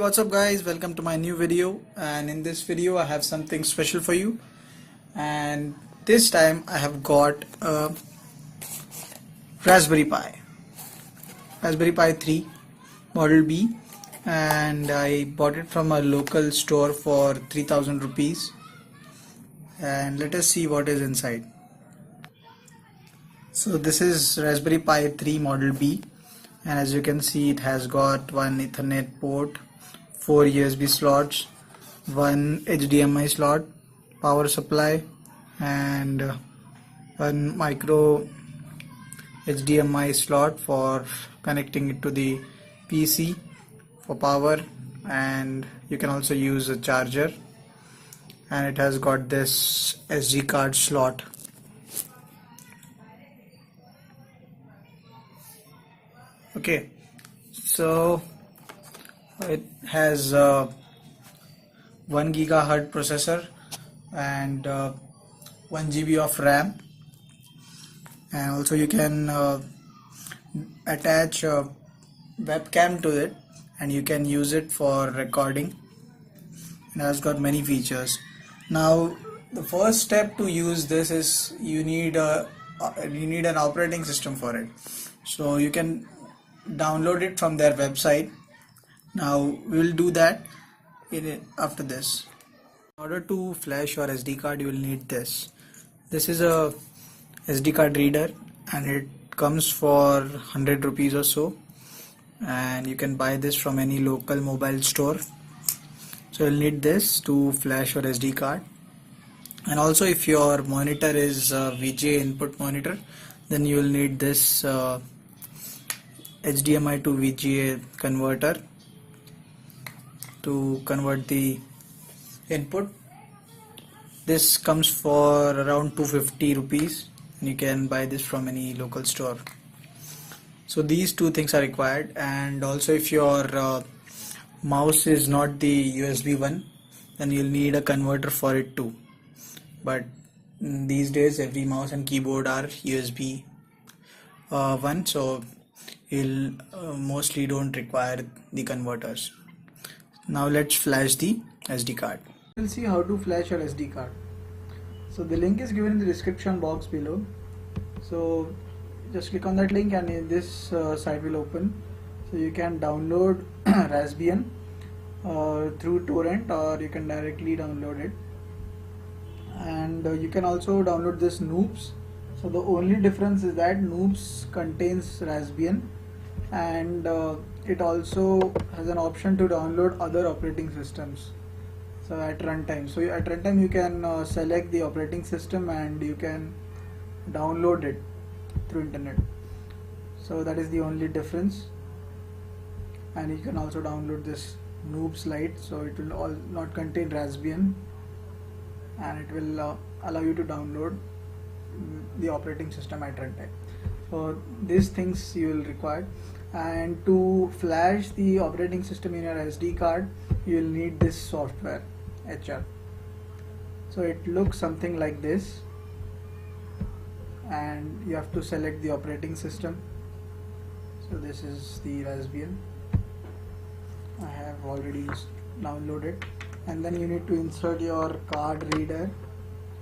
what's up guys, welcome to my new video. And in this video I have something special for you, and this time I have got a Raspberry Pi 3 Model B, and I bought it from a local store for 3000 rupees. And let us see what is inside. So this is Raspberry Pi 3 Model B, and as you can see it has got one Ethernet port, 4 USB slots, one HDMI slot, power supply, and one micro HDMI slot for connecting it to the PC for power, and you can also use a charger. And it has got this SD card slot. Okay, so it has 1 gigahertz processor and 1 GB of RAM, and also you can attach a webcam to it and you can use it for recording. It has got many features. Now the first step to use this is you need an operating system for it, so you can download it from their website. Now we'll do that after this. In order to flash your SD card, you will need this. This is a SD card reader, and it comes for 100 rupees or so, and you can buy this from any local mobile store. So you'll need this to flash your SD card. And also if your monitor is a VGA input monitor, then you will need this HDMI to VGA converter to convert the input. This comes for around 250 rupees, and you can buy this from any local store. So these two things are required. And also if your mouse is not the USB one, then you'll need a converter for it too. But these days every mouse and keyboard are USB one, so you'll mostly don't require the converters. Now let's flash the SD card. We'll see how to flash your SD card. So the link is given in the description box below. So just click on that link and this site will open. So you can download Raspbian through torrent, or you can directly download it. And you can also download this Noobs. So the only difference is that Noobs contains Raspbian, and it also has an option to download other operating systems. So at runtime, you can select the operating system and you can download it through internet. So that is the only difference. And you can also download this Noobs Lite, so it will all not contain Raspbian, and it will allow you to download the operating system at runtime. So these things you will require. And to flash the operating system in your SD card, you will need this software, HR. So it looks something like this, and you have to select the operating system. So this is the Raspbian. I have already downloaded, and then you need to insert your card reader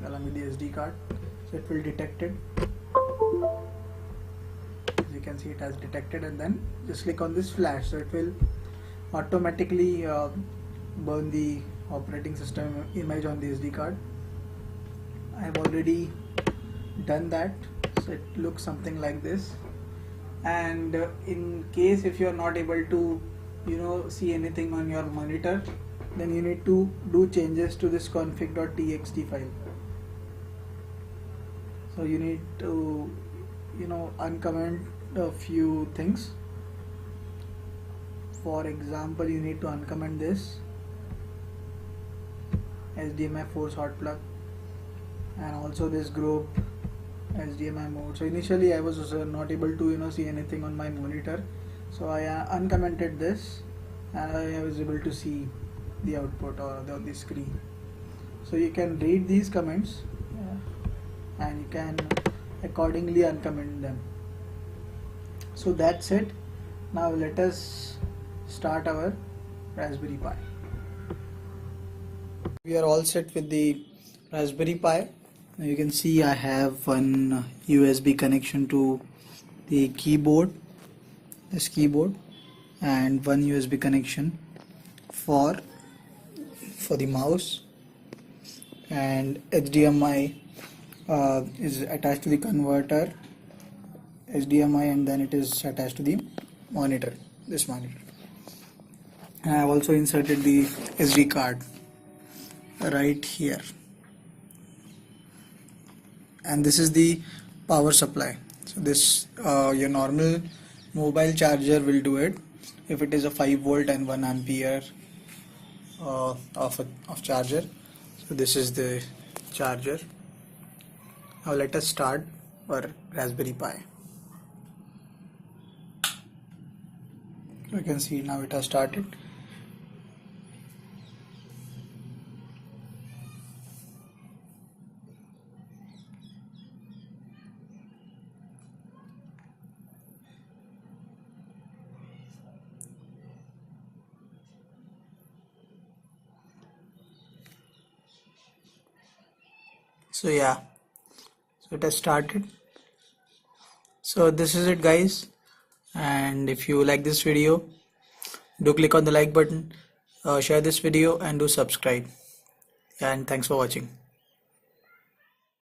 along with the SD card. So it will detect it. As you can see, it has detected, and then just click on this flash. So it will automatically burn the operating system image on the SD card. I have already done that. So it looks something like this. And in case if you are not able to see anything on your monitor, then you need to do changes to this config.txt file. So you need to uncomment a few things. For example, you need to uncomment this HDMI force hot plug, and also this group HDMI mode. So initially I was not able to see anything on my monitor, so I uncommented this, and I was able to see the output or the screen. So you can read these comments and you can accordingly uncomment them. So that's it. Now let us start our Raspberry Pi. We are all set with the Raspberry Pi. Now you can see I have one USB connection to the keyboard, this keyboard, and one USB connection for the mouse, and HDMI is attached to the converter, HDMI, and then it is attached to the monitor, this monitor. And I have also inserted the SD card right here, and this is the power supply. So this your normal mobile charger will do it if it is a 5 volt and 1 ampere of charger. So this is the charger. Now let us start our Raspberry Pi. You can see now it has started. So yeah, so it has started. So this is it, guys, and if you like this video, do click on the like button, share this video, and do subscribe. And thanks for watching.